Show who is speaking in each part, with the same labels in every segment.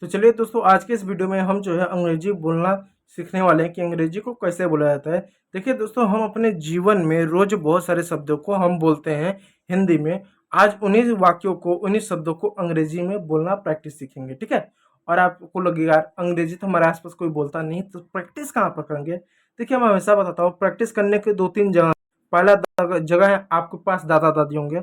Speaker 1: तो चलिए दोस्तों, आज के इस वीडियो में हम जो है अंग्रेजी बोलना सीखने वाले हैं कि अंग्रेजी को कैसे बोला जाता है। देखिए दोस्तों, हम अपने जीवन में रोज बहुत सारे शब्दों को हम बोलते हैं हिंदी में। आज उन्हीं वाक्यों को, उन्हीं शब्दों को अंग्रेजी में बोलना प्रैक्टिस सीखेंगे, ठीक है। और आपको लगेगा यार अंग्रेजी तो हमारे आसपास कोई बोलता नहीं, तो प्रैक्टिस कहाँ पर करेंगे। देखिए, मैं हमेशा बताता हूँ, प्रैक्टिस करने के दो तीन जगह। पहला जगह है, आपके पास दादा दादी होंगे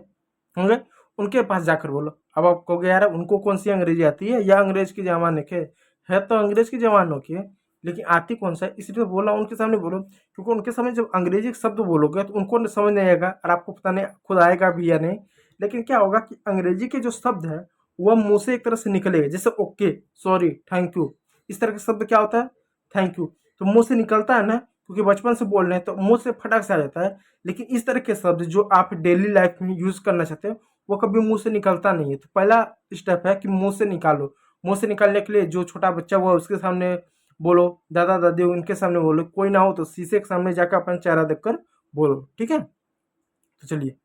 Speaker 1: होंगे उनके पास जाकर बोलो। अब आप कहोगे यार उनको कौन सी अंग्रेजी आती है, या अंग्रेज के जमाने के है, तो अंग्रेज के जमानों की है, लेकिन आती कौन सा है, इसलिए बोला उनके सामने बोलो। क्योंकि उनके सामने जब अंग्रेजी शब्द बोलोगे तो उनको समझ नहीं आएगा, और आपको पता नहीं खुद आएगा भी या नहीं। लेकिन क्या होगा कि अंग्रेजी के जो शब्द है वह मुंह से एक तरह से निकलेगा, जैसे ओके, सॉरी, थैंक यू। इस तरह के शब्द क्या होता है, थैंक यू, तो मुंह से निकलता है ना, क्योंकि बचपन से बोल रहे हैं तो मुंह से फटक से आ जाता है। लेकिन इस तरह के शब्द जो आप डेली लाइफ में यूज करना चाहते हो वो कभी मुंह से निकलता नहीं है। तो पहला स्टेप है कि मुंह से निकालो। मुंह से निकालने के लिए जो छोटा बच्चा हुआ उसके सामने बोलो, दादा दादी उनके सामने बोलो, कोई ना हो तो शीशे के सामने जाकर अपना चेहरा देखकर बोलो, ठीक है। तो चलिए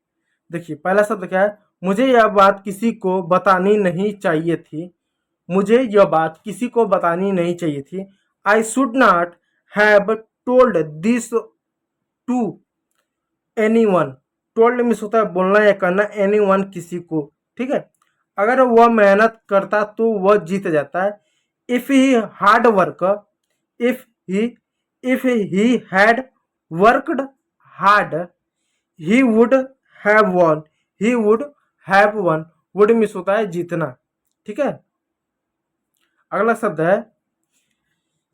Speaker 1: देखिए, पहला शब्द क्या है, मुझे यह बात किसी को बतानी नहीं चाहिए थी। मुझे यह बात किसी को बतानी नहीं चाहिए थी। I should not have told this to anyone. Told means होता है बोलना या करना, एनी वन किसी को, ठीक है। अगर वह मेहनत करता तो वह जीत जाता है। If he hard work, if he if he had worked hard, he would have one. He would have one. Would means होता है जीतना, ठीक है। अगला शब्द है,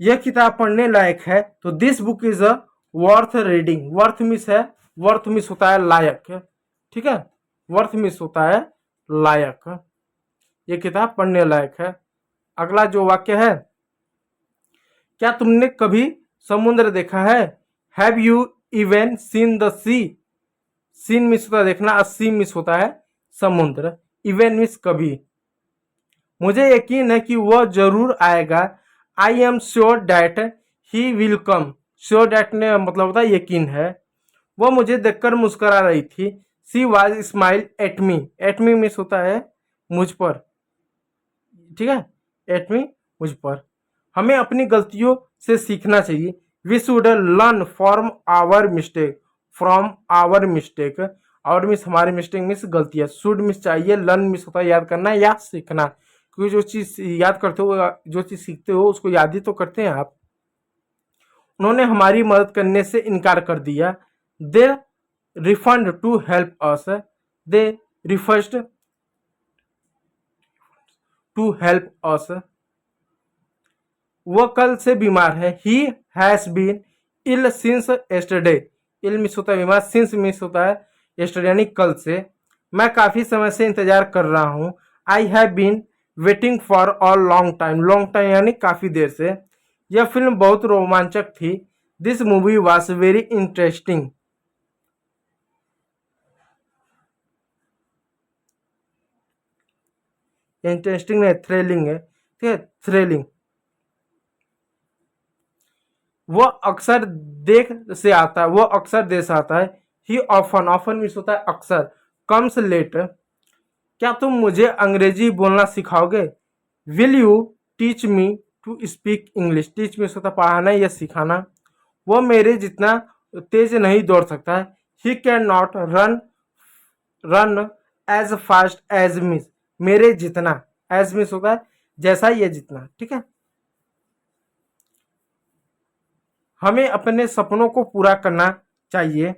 Speaker 1: यह किताब पढ़ने लायक है, तो this book is a worth reading. Worth miss है, वर्थ मिस होता है लायक, ठीक है। वर्थ मिस होता है लायक, यह किताब पढ़ने लायक है। अगला जो वाक्य है, क्या तुमने कभी समुद्र देखा है। Have you even seen the sea. Seen means होता है देखना, सी मिस होता है समुद्र, इवन मिस कभी। मुझे यकीन है कि वह जरूर आएगा। I am sure that he will come. Sure that ने मतलब होता है यकीन है। वह मुझे देखकर मुस्कुरा रही थी। She was smile at me. At me miss होता है मुझ पर, ठीक है। एट मी मुझ पर। हमें अपनी गलतियों से सीखना चाहिए। We should learn from our mistake. From our mistake, और मिस हमारे मिस्टेक मिस गलतियां। शुड मिस चाहिए, लर्न मिस होता है याद करना या सीखना। क्योंकि जो चीज याद करते हो, जो चीज सीखते हो उसको याद ही तो करते हैं आप। उन्होंने हमारी मदद करने से इनकार कर दिया। They refused to help us. They refused to help us. वह कल से बीमार है। He has been ill since yesterday। Ill मिस होता है बीमार, सिंस मिस होता है yesterday यानी कल से। मैं काफी समय से इंतजार कर रहा हूँ। I have been waiting for a long time. Long time यानी काफी देर से। यह फिल्म बहुत रोमांचक थी। This movie was very interesting. Interesting नहीं, थ्रिलिंग है, ठीक है, थ्रिलिंग। वह अक्सर देख से आता है, वह अक्सर देर से आता है। ही ऑफन, ऑफन मीन्स होता है अक्सर। Comes late. क्या तुम मुझे अंग्रेजी बोलना सिखाओगे। Will you teach me to speak English. Teach means होता है पढ़ाना या सिखाना। वह मेरे जितना तेज नहीं दौड़ सकता है। He can not run run as fast as means. मेरे जितना, एज मिस होता है जैसा या जितना, ठीक है। हमें अपने सपनों को पूरा करना चाहिए।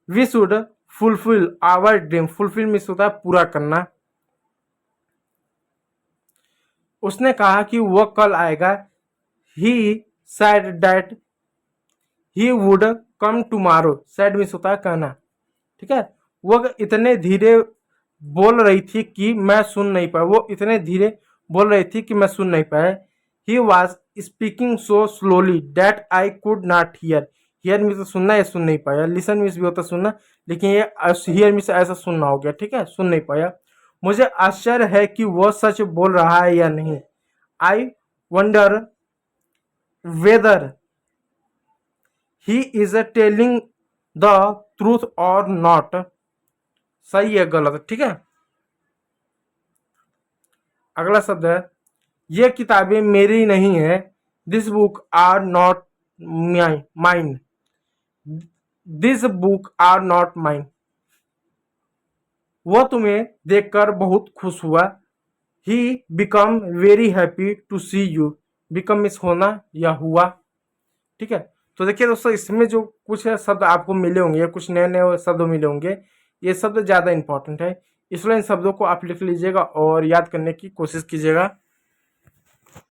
Speaker 1: We should fulfil our dream. Fulfil means होता है पूरा करना। उसने कहा कि वह कल आएगा। He said that he would come tomorrow. Said means होता है कहना, ठीक है। वह इतने धीरे बोल रही थी कि मैं सुन नहीं पाया। वो इतने धीरे बोल रही थी कि मैं सुन नहीं पाया। He was speaking so slowly that I could not here. Here means सुनना या सुन नहीं पाया। लिसन मीन्स भी होता सुनना, लेकिन ये हियर मीन्स ऐसा सुनना हो गया, ठीक है, सुन नहीं पाया। मुझे आश्चर्य है कि वह सच बोल रहा है या नहीं। I wonder weather he is telling the truth और नॉट। सही है गलत, ठीक है। अगला शब्द है, ये किताबें मेरी नहीं है, this book are not mine, this book are not mine. वह तुम्हें देखकर बहुत खुश हुआ। He become very happy to see you. Become means होना या हुआ। ठीक है, तो देखिए दोस्तों, इसमें जो कुछ शब्द आपको मिले होंगे, कुछ नए नए शब्द मिले होंगे, ये शब्द ज़्यादा इंपॉर्टेंट है, इसलिए इन शब्दों को आप लिख लीजिएगा और याद करने की कोशिश कीजिएगा।